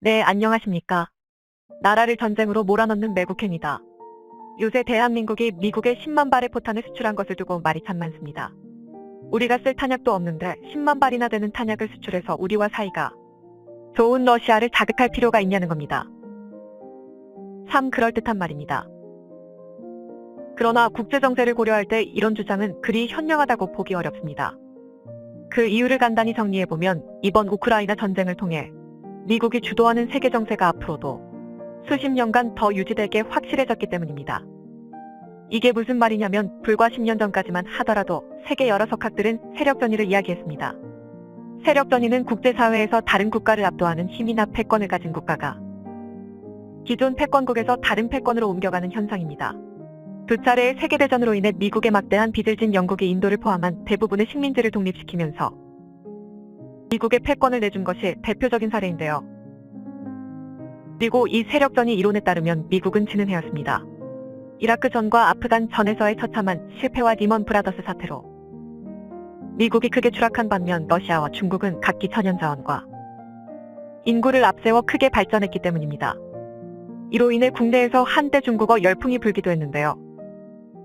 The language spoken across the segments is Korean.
네, 안녕하십니까. 나라를 전쟁으로 몰아넣는 매국행위다. 요새 대한민국이 미국에 10만 발의 포탄을 수출한 것을 두고 말이 참 많습니다. 우리가 쓸 탄약도 없는데 10만 발이나 되는 탄약을 수출해서 우리와 사이가 좋은 러시아를 자극할 필요가 있냐는 겁니다. 참 그럴듯한 말입니다. 그러나 국제정세를 고려할 때 이런 주장은 그리 현명하다고 보기 어렵습니다. 그 이유를 간단히 정리해보면 이번 우크라이나 전쟁을 통해 미국이 주도하는 세계 정세가 앞으로도 수십 년간 더 유지되게 확실해졌기 때문입니다. 이게 무슨 말이냐면 불과 10년 전까지만 하더라도 세계 여러 석학들은 세력전의를 이야기했습니다. 세력전의는 국제사회에서 다른 국가를 압도하는 힘이나 패권을 가진 국가가 기존 패권국에서 다른 패권으로 옮겨가는 현상입니다. 두 차례의 세계대전으로 인해 미국의 막대한 빚을 진 영국이 인도를 포함한 대부분의 식민지를 독립시키면서 미국의 패권을 내준 것이 대표적인 사례인데요. 그리고 이 세력전의 이론에 따르면 미국은 지는 해였습니다. 이라크 전과 아프간 전에서의 처참한 실패와 리먼 브라더스 사태로 미국이 크게 추락한 반면 러시아와 중국은 각기 천연자원과 인구를 앞세워 크게 발전했기 때문입니다. 이로 인해 국내에서 한때 중국어 열풍이 불기도 했는데요.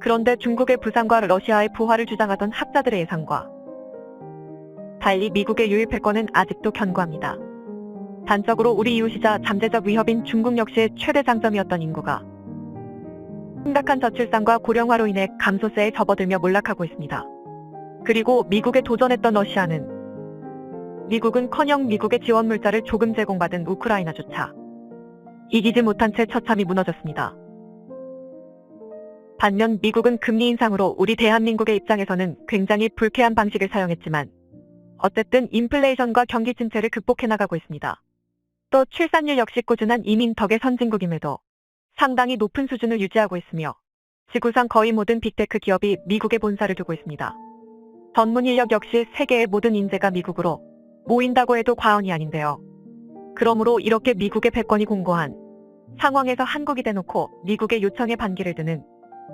그런데 중국의 부상과 러시아의 부활을 주장하던 학자들의 예상과 달리 미국의 유일 패권은 아직도 견고합니다. 단적으로 우리 이웃이자 잠재적 위협인 중국 역시의 최대 장점이었던 인구가 심각한 저출산과 고령화로 인해 감소세에 접어들며 몰락하고 있습니다. 그리고 미국에 도전했던 러시아는 미국은커녕 미국의 지원 물자를 조금 제공받은 우크라이나조차 이기지 못한 채 처참히 무너졌습니다. 반면 미국은 금리 인상으로 우리 대한민국의 입장에서는 굉장히 불쾌한 방식을 사용했지만 어쨌든 인플레이션과 경기 침체를 극복해 나가고 있습니다. 또 출산율 역시 꾸준한 이민 덕의 선진국임에도 상당히 높은 수준을 유지하고 있으며 지구상 거의 모든 빅테크 기업이 미국에 본사를 두고 있습니다. 전문 인력 역시 세계의 모든 인재가 미국으로 모인다고 해도 과언이 아닌데요. 그러므로 이렇게 미국의 패권이 공고한 상황에서 한국이 대놓고 미국의 요청에 반기를 드는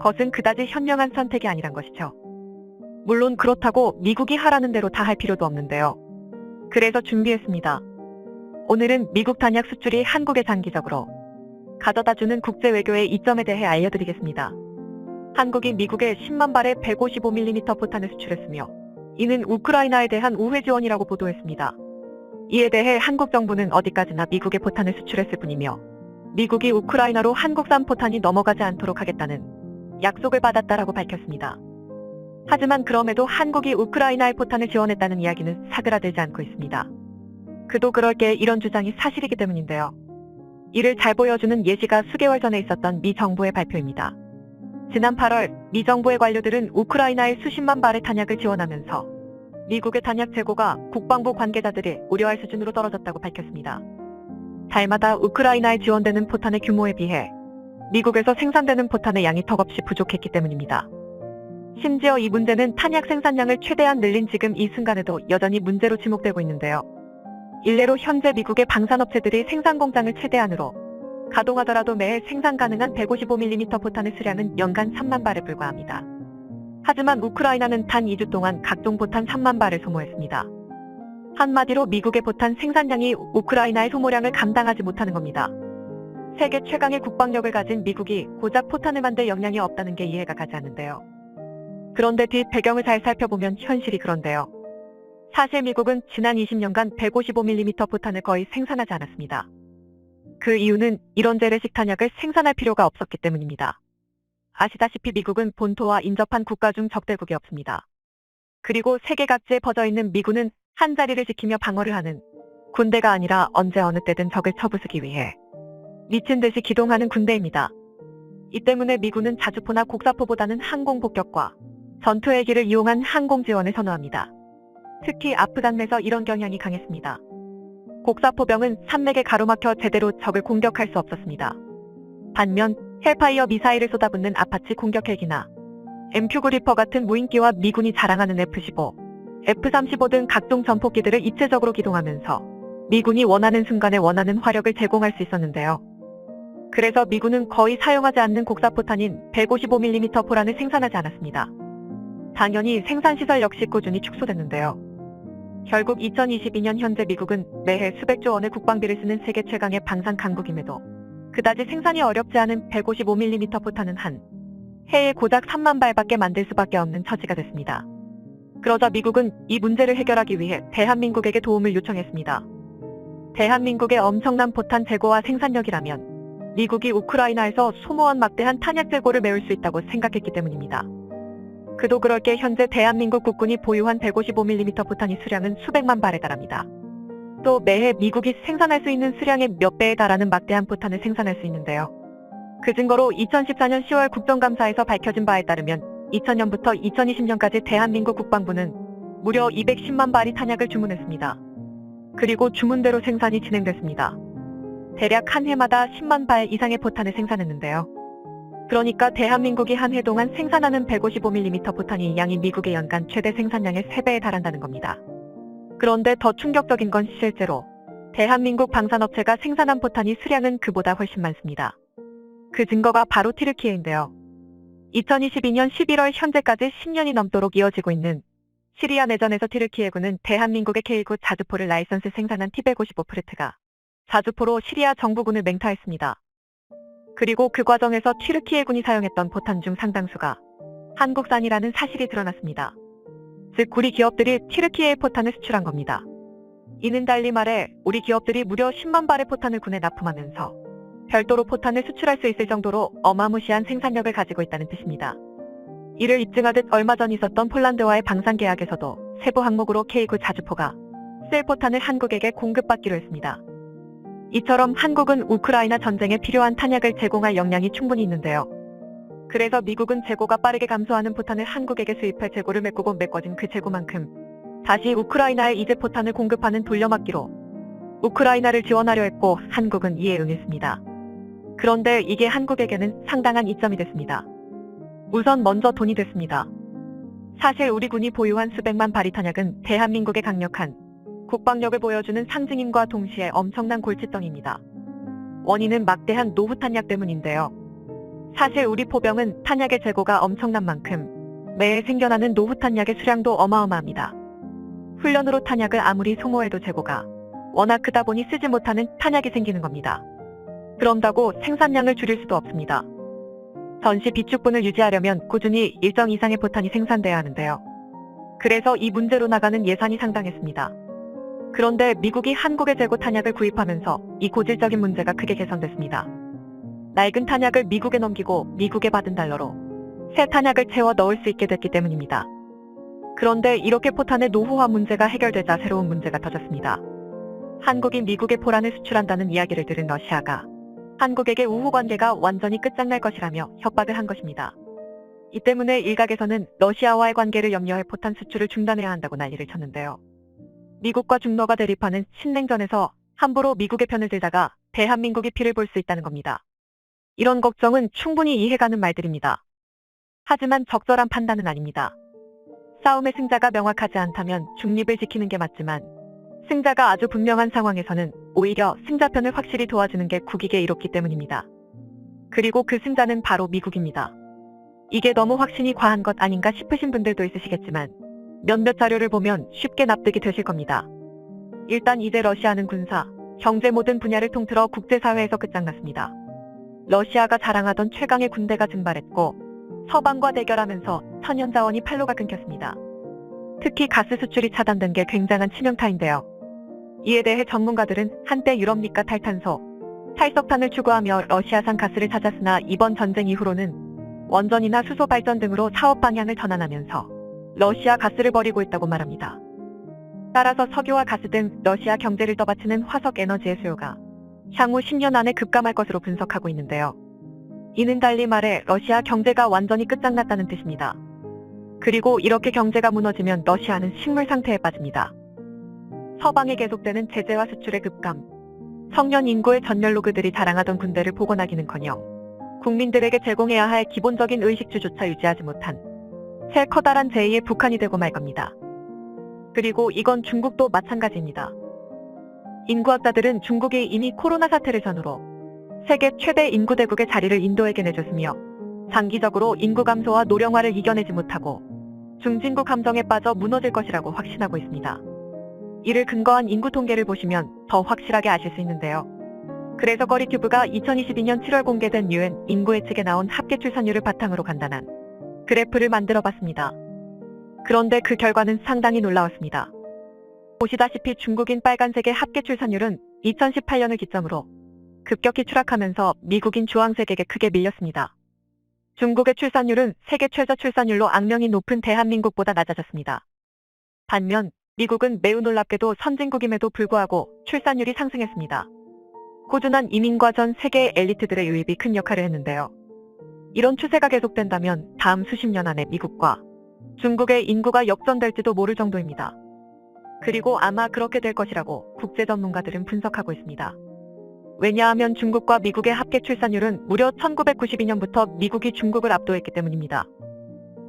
것은 그다지 현명한 선택이 아니란 것이죠. 물론 그렇다고 미국이 하라는 대로 다 할 필요도 없는데요. 그래서 준비했습니다. 오늘은 미국 탄약 수출이 한국에 장기적으로 가져다주는 국제외교의 이점에 대해 알려드리겠습니다. 한국이 미국에 10만 발의 155mm 포탄을 수출했으며 이는 우크라이나에 대한 우회 지원이라고 보도했습니다. 이에 대해 한국 정부는 어디까지나 미국에 포탄을 수출했을 뿐이며 미국이 우크라이나로 한국산 포탄이 넘어가지 않도록 하겠다는 약속을 받았다라고 밝혔습니다. 하지만 그럼에도 한국이 우크라이나에 포탄을 지원했다는 이야기는 사그라들지 않고 있습니다. 그도 그럴 게 이런 주장이 사실이기 때문인데요. 이를 잘 보여주는 예시가 수개월 전에 있었던 미 정부의 발표입니다. 지난 8월 미 정부의 관료들은 우크라이나에 수십만 발의 탄약을 지원하면서 미국의 탄약 재고가 국방부 관계자들이 우려할 수준으로 떨어졌다고 밝혔습니다. 달마다 우크라이나에 지원되는 포탄의 규모에 비해 미국에서 생산되는 포탄의 양이 턱없이 부족했기 때문입니다. 심지어 이 문제는 탄약 생산량을 최대한 늘린 지금 이 순간에도 여전히 문제로 지목되고 있는데요. 일례로 현재 미국의 방산업체들이 생산 공장을 최대한으로 가동하더라도 매해 생산 가능한 155mm 포탄의 수량은 연간 3만 발에 불과합니다. 하지만 우크라이나는 단 2주 동안 각종 포탄 3만 발을 소모했습니다. 한마디로 미국의 포탄 생산량이 우크라이나의 소모량을 감당하지 못하는 겁니다. 세계 최강의 국방력을 가진 미국이 고작 포탄을 만들 역량이 없다는 게 이해가 가지 않는데요. 그런데 뒷 배경을 잘 살펴보면 현실이 그런데요. 사실 미국은 지난 20년간 155mm 포탄을 거의 생산하지 않았습니다. 그 이유는 이런 재래식 탄약을 생산할 필요가 없었기 때문입니다. 아시다시피 미국은 본토와 인접한 국가 중 적대국이 없습니다. 그리고 세계 각지에 퍼져있는 미군은 한자리를 지키며 방어를 하는 군대가 아니라 언제 어느 때든 적을 쳐부수기 위해 미친 듯이 기동하는 군대입니다. 이 때문에 미군은 자주포나 곡사포보다는 항공폭격과 전투헬기를 이용한 항공 지원을 선호합니다. 특히 아프간에서 이런 경향이 강했습니다. 곡사포병은 산맥에 가로막혀 제대로 적을 공격할 수 없었습니다. 반면 헬파이어 미사일을 쏟아붓는 아파치 공격 헬기나 MQ-9 리퍼 같은 무인기와 미군이 자랑하는 F-15, F-35 등 각종 전폭기들을 입체적으로 기동하면서 미군이 원하는 순간에 원하는 화력을 제공할 수 있었는데요. 그래서 미군은 거의 사용하지 않는 곡사포탄인 155mm 포란을 생산하지 않았습니다. 당연히 생산시설 역시 꾸준히 축소됐는데요. 결국 2022년 현재 미국은 매해 수백조 원의 국방비를 쓰는 세계 최강의 방산 강국임에도 그다지 생산이 어렵지 않은 155mm 포탄은 한 해에 고작 3만 발밖에 만들 수밖에 없는 처지가 됐습니다. 그러자 미국은 이 문제를 해결하기 위해 대한민국에게 도움을 요청했습니다. 대한민국의 엄청난 포탄 재고와 생산력이라면 미국이 우크라이나에서 소모한 막대한 탄약 재고를 메울 수 있다고 생각했기 때문입니다. 그도 그럴 게 현재 대한민국 국군이 보유한 155mm 포탄이 수량은 수백만 발에 달합니다. 또 매해 미국이 생산할 수 있는 수량의 몇 배에 달하는 막대한 포탄을 생산할 수 있는데요. 그 증거로 2014년 10월 국정감사에서 밝혀진 바에 따르면 2000년부터 2020년까지 대한민국 국방부는 무려 210만 발이 탄약을 주문했습니다. 그리고 주문대로 생산이 진행됐습니다. 대략 한 해마다 10만 발 이상의 포탄을 생산했는데요. 그러니까 대한민국이 한 해 동안 생산하는 155mm 포탄이 양이 미국의 연간 최대 생산량의 3배에 달한다는 겁니다. 그런데 더 충격적인 건 실제로 대한민국 방산업체가 생산한 포탄이 수량은 그보다 훨씬 많습니다. 그 증거가 바로 튀르키예인데요. 2022년 11월 현재까지 10년이 넘도록 이어지고 있는 시리아 내전에서 튀르키예군은 대한민국의 K9 자주포를 라이선스 생산한 T-155 프레트가 자주포로 시리아 정부군을 맹타했습니다. 그리고 그 과정에서 튀르키예군이 사용했던 포탄 중 상당수가 한국산이라는 사실이 드러났습니다. 즉 우리 기업들이 튀르키예의 포탄을 수출한 겁니다. 이는 달리 말해 우리 기업들이 무려 10만 발의 포탄을 군에 납품하면서 별도로 포탄을 수출할 수 있을 정도로 어마무시한 생산력을 가지고 있다는 뜻입니다. 이를 입증하듯 얼마 전 있었던 폴란드와의 방산 계약에서도 세부 항목으로 K9 자주포가 쓸 포탄을 한국에게 공급받기로 했습니다. 이처럼 한국은 우크라이나 전쟁에 필요한 탄약을 제공할 역량이 충분히 있는데요. 그래서 미국은 재고가 빠르게 감소하는 포탄을 한국에게 수입할 재고를 메꾸고 메꿔진 그 재고만큼 다시 우크라이나에 이제 포탄을 공급하는 돌려막기로 우크라이나를 지원하려 했고 한국은 이에 응했습니다. 그런데 이게 한국에게는 상당한 이점이 됐습니다. 우선 먼저 돈이 됐습니다. 사실 우리 군이 보유한 수백만 발의 탄약은 대한민국의 강력한 국방력을 보여주는 상징임과 동시에 엄청난 골칫덩입니다. 원인은 막대한 노후 탄약 때문인데요. 사실 우리 포병은 탄약의 재고가 엄청난 만큼 매해 생겨나는 노후 탄약의 수량도 어마어마합니다. 훈련으로 탄약을 아무리 소모해도 재고가 워낙 크다 보니 쓰지 못하는 탄약이 생기는 겁니다. 그런다고 생산량을 줄일 수도 없습니다. 전시 비축분을 유지하려면 꾸준히 일정 이상의 포탄이 생산돼야 하는데요. 그래서 이 문제로 나가는 예산이 상당했습니다. 그런데 미국이 한국의 재고 탄약을 구입하면서 이 고질적인 문제가 크게 개선됐습니다. 낡은 탄약을 미국에 넘기고 미국에 받은 달러로 새 탄약을 채워 넣을 수 있게 됐기 때문입니다. 그런데 이렇게 포탄의 노후화 문제가 해결되자 새로운 문제가 터졌습니다. 한국이 미국에 포란을 수출한다는 이야기를 들은 러시아가 한국에게 우호 관계가 완전히 끝장날 것이라며 협박을 한 것입니다. 이 때문에 일각에서는 러시아와의 관계를 염려해 포탄 수출을 중단해야 한다고 난리를 쳤는데요. 미국과 중러가 대립하는 신냉전에서 함부로 미국의 편을 들다가 대한민국이 피를 볼 수 있다는 겁니다. 이런 걱정은 충분히 이해가는 말들입니다. 하지만 적절한 판단은 아닙니다. 싸움의 승자가 명확하지 않다면 중립을 지키는 게 맞지만 승자가 아주 분명한 상황에서는 오히려 승자편을 확실히 도와주는 게 국익에 이롭기 때문입니다. 그리고 그 승자는 바로 미국입니다. 이게 너무 확신이 과한 것 아닌가 싶으신 분들도 있으시겠지만 몇몇 자료를 보면 쉽게 납득이 되실 겁니다. 일단 이제 러시아는 군사, 경제 모든 분야를 통틀어 국제사회에서 끝장났습니다. 러시아가 자랑하던 최강의 군대가 증발했고 서방과 대결하면서 천연자원이 팔로가 끊겼습니다. 특히 가스 수출이 차단된 게 굉장한 치명타인데요. 이에 대해 전문가들은 한때 유럽리가 탈탄소, 탈석탄을 추구하며 러시아산 가스를 찾았으나 이번 전쟁 이후로는 원전이나 수소 발전 등으로 사업 방향을 전환하면서 러시아 가스를 버리고 있다고 말합니다. 따라서 석유와 가스 등 러시아 경제를 떠받치는 화석 에너지의 수요가 향후 10년 안에 급감할 것으로 분석하고 있는데요. 이는 달리 말해 러시아 경제가 완전히 끝장났다는 뜻입니다. 그리고 이렇게 경제가 무너지면 러시아는 식물 상태에 빠집니다. 서방에 계속되는 제재와 수출의 급감, 청년 인구의 전멸로 그들이 자랑하던 군대를 복원하기는커녕 국민들에게 제공해야 할 기본적인 의식주조차 유지하지 못한 새 커다란 제2의 북한이 되고 말 겁니다. 그리고 이건 중국도 마찬가지입니다. 인구학자들은 중국이 이미 코로나 사태를 전후로 세계 최대 인구대국의 자리를 인도에게 내줬으며 장기적으로 인구 감소와 노령화를 이겨내지 못하고 중진국 함정에 빠져 무너질 것이라고 확신하고 있습니다. 이를 근거한 인구 통계를 보시면 더 확실하게 아실 수 있는데요. 그래서 거리튜브가 2022년 7월 공개된 UN 인구 예측에 나온 합계 출산율을 바탕으로 간단한 그래프를 만들어 봤습니다. 그런데 그 결과는 상당히 놀라웠습니다. 보시다시피 중국인 빨간색의 합계 출산율은 2018년을 기점으로 급격히 추락하면서 미국인 주황색에게 크게 밀렸습니다. 중국의 출산율은 세계 최저 출산율로 악명이 높은 대한민국보다 낮아졌습니다. 반면 미국은 매우 놀랍게도 선진국임에도 불구하고 출산율이 상승했습니다. 꾸준한 이민과 전 세계의 엘리트들의 유입이 큰 역할을 했는데요. 이런 추세가 계속된다면 다음 수십 년 안에 미국과 중국의 인구가 역전될지도 모를 정도입니다. 그리고 아마 그렇게 될 것이라고 국제 전문가들은 분석하고 있습니다. 왜냐하면 중국과 미국의 합계 출산율은 무려 1992년부터 미국이 중국을 압도했기 때문입니다.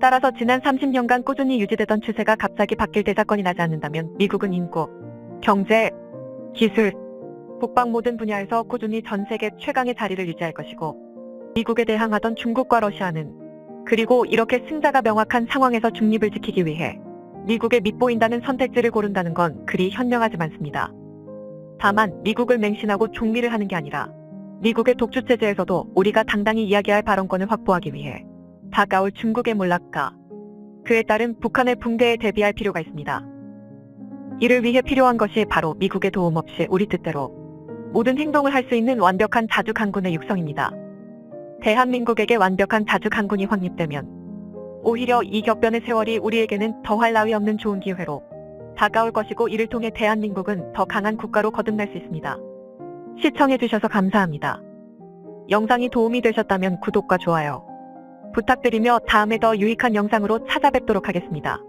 따라서 지난 30년간 꾸준히 유지되던 추세가 갑자기 바뀔 대사건이 나지 않는다면 미국은 인구, 경제, 기술, 북방 모든 분야에서 꾸준히 전 세계 최강의 자리를 유지할 것이고 미국에 대항하던 중국과 러시아는 그리고 이렇게 승자가 명확한 상황에서 중립을 지키기 위해 미국에 밑보인다는 선택지를 고른다는 건 그리 현명하지 않습니다. 다만 미국을 맹신하고 중미를 하는 게 아니라 미국의 독주체제에서도 우리가 당당히 이야기할 발언권을 확보하기 위해 다가올 중국의 몰락과 그에 따른 북한의 붕괴에 대비할 필요가 있습니다. 이를 위해 필요한 것이 바로 미국의 도움 없이 우리 뜻대로 모든 행동을 할 수 있는 완벽한 자주강군의 육성입니다. 대한민국에게 완벽한 자주강군이 확립되면 오히려 이 격변의 세월이 우리에게는 더할 나위 없는 좋은 기회로 다가올 것이고 이를 통해 대한민국은 더 강한 국가로 거듭날 수 있습니다. 시청해주셔서 감사합니다. 영상이 도움이 되셨다면 구독과 좋아요 부탁드리며 다음에 더 유익한 영상으로 찾아뵙도록 하겠습니다.